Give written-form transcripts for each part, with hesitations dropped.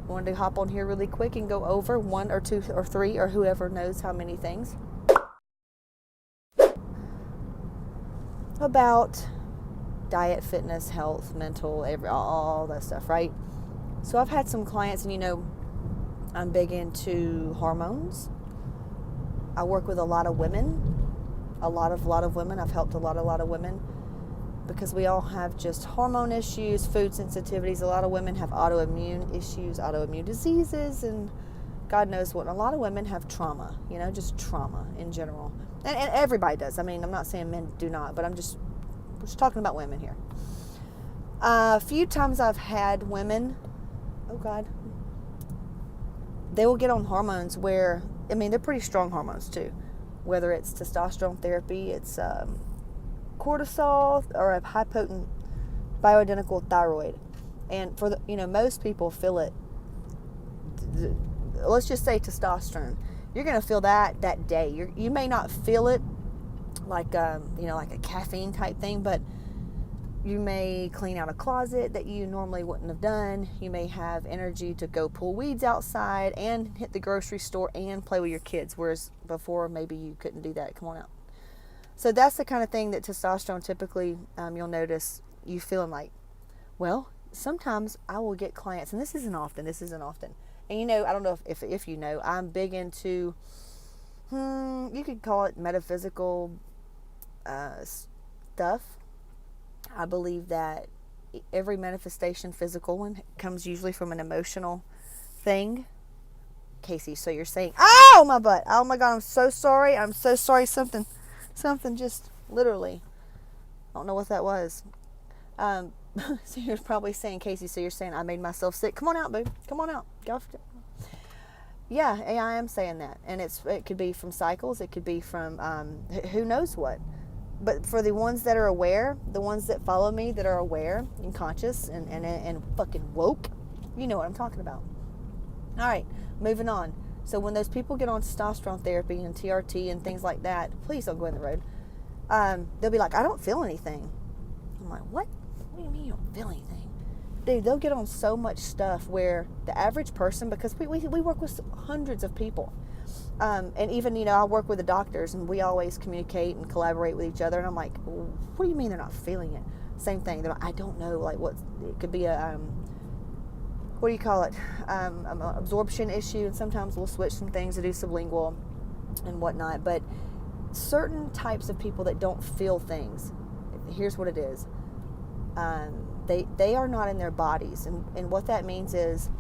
I wanted to hop on here really quick and go over 1 or 2 or 3 or whoever knows how many things about diet, fitness, health, mental, all that stuff, right? So I've had some clients, and I'm big into hormones. I work with a lot of women, a lot of women. I've helped a lot of women because we all have just hormone issues, food sensitivities. A lot of women have autoimmune issues, autoimmune diseases, and God knows what. A lot of women have trauma, just trauma in general. And everybody does. I mean, I'm not saying men do not, but we're just talking about women here. A few times I've had women, oh God, they will get on hormones where, they're pretty strong hormones too. Whether it's testosterone therapy, it's cortisol, or a high potent bioidentical thyroid. And for most people feel it. Let's just say testosterone. You're going to feel that day. You may not feel it like like a caffeine type thing, but you may clean out a closet that you normally wouldn't have done. You may have energy to go pull weeds outside and hit the grocery store and play with your kids, whereas before maybe you couldn't do that. Come on out. So that's the kind of thing that testosterone typically, you'll notice you feeling like. Well, sometimes I will get clients, and this isn't often. And I don't know if you know, I'm big into, you could call it metaphysical stuff. I believe that every manifestation, physical one, comes usually from an emotional thing. Casey, so you're saying, oh, my butt. Oh, my God, I'm so sorry. Something just literally, I don't know what that was. So you're probably saying, Casey, so you're saying I made myself sick. Come on out, boo. Come on out. Go. Yeah, I am saying that. And it could be from cycles. It could be from who knows what. But for the ones that are aware, the ones that follow me that are aware and conscious and fucking woke, you know what I'm talking about. All right, moving on. So when those people get on testosterone therapy and TRT and things like that, please don't go in the road. They'll be like, I don't feel anything. I'm like, what? What do you mean you don't feel anything? Dude, they'll get on so much stuff where the average person, because we work with hundreds of people. And even, I work with the doctors, and we always communicate and collaborate with each other. And I'm like, what do you mean they're not feeling it? Same thing. They're like, I don't know. Like, it could be a, what do you call it? Absorption issue. And sometimes we'll switch some things to do sublingual and whatnot. But certain types of people that don't feel things, here's what it is. They are not in their bodies. And what that means is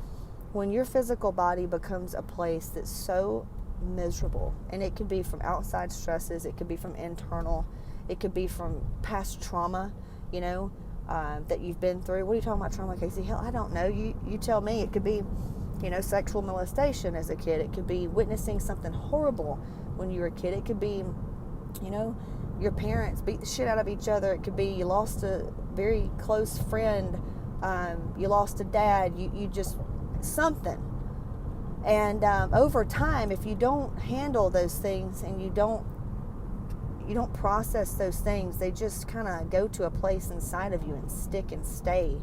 when your physical body becomes a place that's so miserable, and it could be from outside stresses, it could be from internal, it could be from past trauma, that you've been through. What are you talking about trauma, Casey? Hell, I don't know. You tell me. It could be, sexual molestation as a kid. It could be witnessing something horrible when you were a kid. It could be, your parents beat the shit out of each other. It could be you lost a very close friend. You lost a dad. You just something. And over time, if you don't handle those things and you don't process those things, they just kind of go to a place inside of you and stick and stay,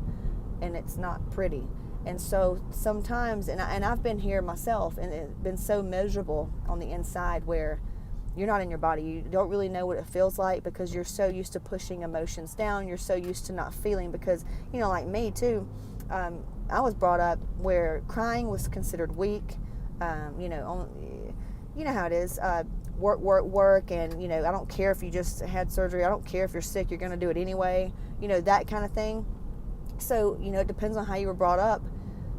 and it's not pretty. And so sometimes, and I've been here myself, and it's been so miserable on the inside where you're not in your body. You don't really know what it feels like because you're so used to pushing emotions down. You're so used to not feeling because, like me too, I was brought up where crying was considered weak. You know how it is. Work, and I don't care if you just had surgery. I don't care if you're sick. You're going to do it anyway. That kind of thing. So it depends on how you were brought up.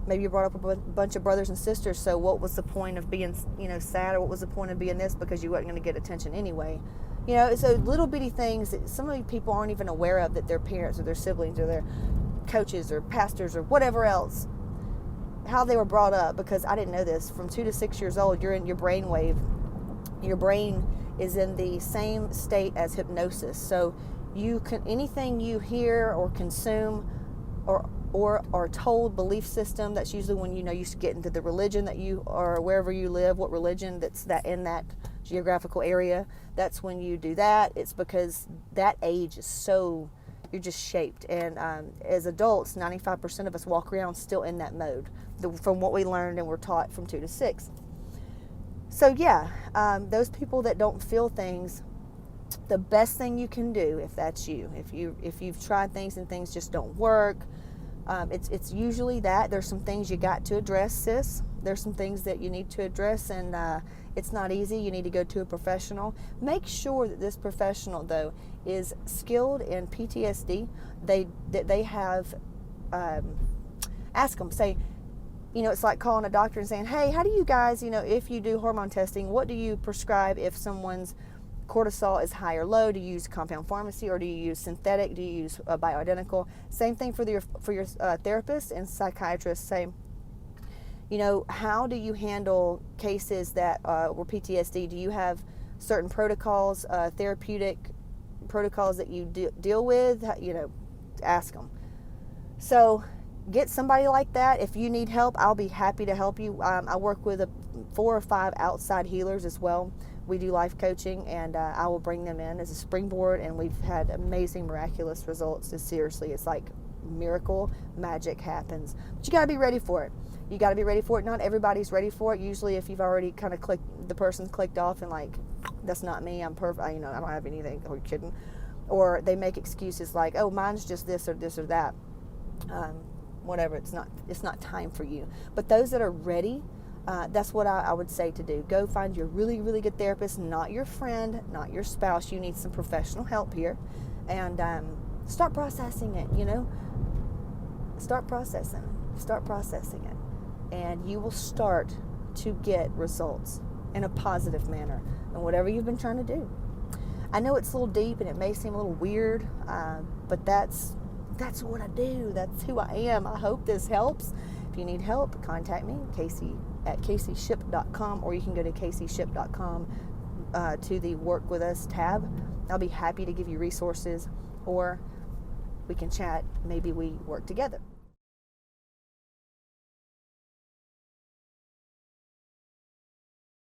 Maybe you brought up with a bunch of brothers and sisters. So what was the point of being sad, or what was the point of being this, because you weren't going to get attention anyway. So little bitty things that some of the people aren't even aware of, that their parents or their siblings or their coaches or pastors or whatever else, how they were brought up. Because I didn't know this. From 2 to 6 years old, you're in your brain wave. Your brain is in the same state as hypnosis. So anything you hear or consume or are told, belief system, that's usually when you get into the religion that you, or wherever you live, what religion that's that in that geographical area, that's when you do that. It's because that age is so, You're just shaped. And as adults, 95% of us walk around still in that mode from what we learned and were taught from 2 to 6. So yeah, those people that don't feel things, the best thing you can do, if that's you, if you've tried things and things just don't work, it's usually that there's some things you got to address, sis. There's some things that you need to address, and it's not easy. You need to go to a professional. Make sure that this professional, though, is skilled in PTSD. They have, ask them, say, it's like calling a doctor and saying, hey, how do you guys, if you do hormone testing, what do you prescribe if someone's cortisol is high or low? Do you use compound pharmacy, or do you use synthetic? Do you use bioidentical? Same thing for your therapist and psychiatrist. Say, how do you handle cases that were PTSD? Do you have certain protocols, therapeutic protocols that you deal with? Ask them. So get somebody like that. If you need help, I'll be happy to help you. I work with 4 or 5 outside healers as well. We do life coaching, and I will bring them in as a springboard, and we've had amazing, miraculous results. Seriously, it's like miracle magic happens. But you got to be ready for it. You got to be ready for it. Not everybody's ready for it. Usually, if you've already kind of the person's clicked off and like, that's not me, I'm perfect, I don't have anything, are you kidding? Or they make excuses like, oh, mine's just this or this or that. Whatever, it's not time for you. But those that are ready, that's what I would say to do. Go find your really, really good therapist, not your friend, not your spouse. You need some professional help here. And start processing it, Start processing it. And you will start to get results in a positive manner in whatever you've been trying to do. I know it's a little deep and it may seem a little weird, but that's what I do. That's who I am. I hope this helps. If you need help, contact me, Casey at CaseyShip.com, or you can go to CaseyShip.com to the Work With Us tab. I'll be happy to give you resources, or we can chat. Maybe we work together.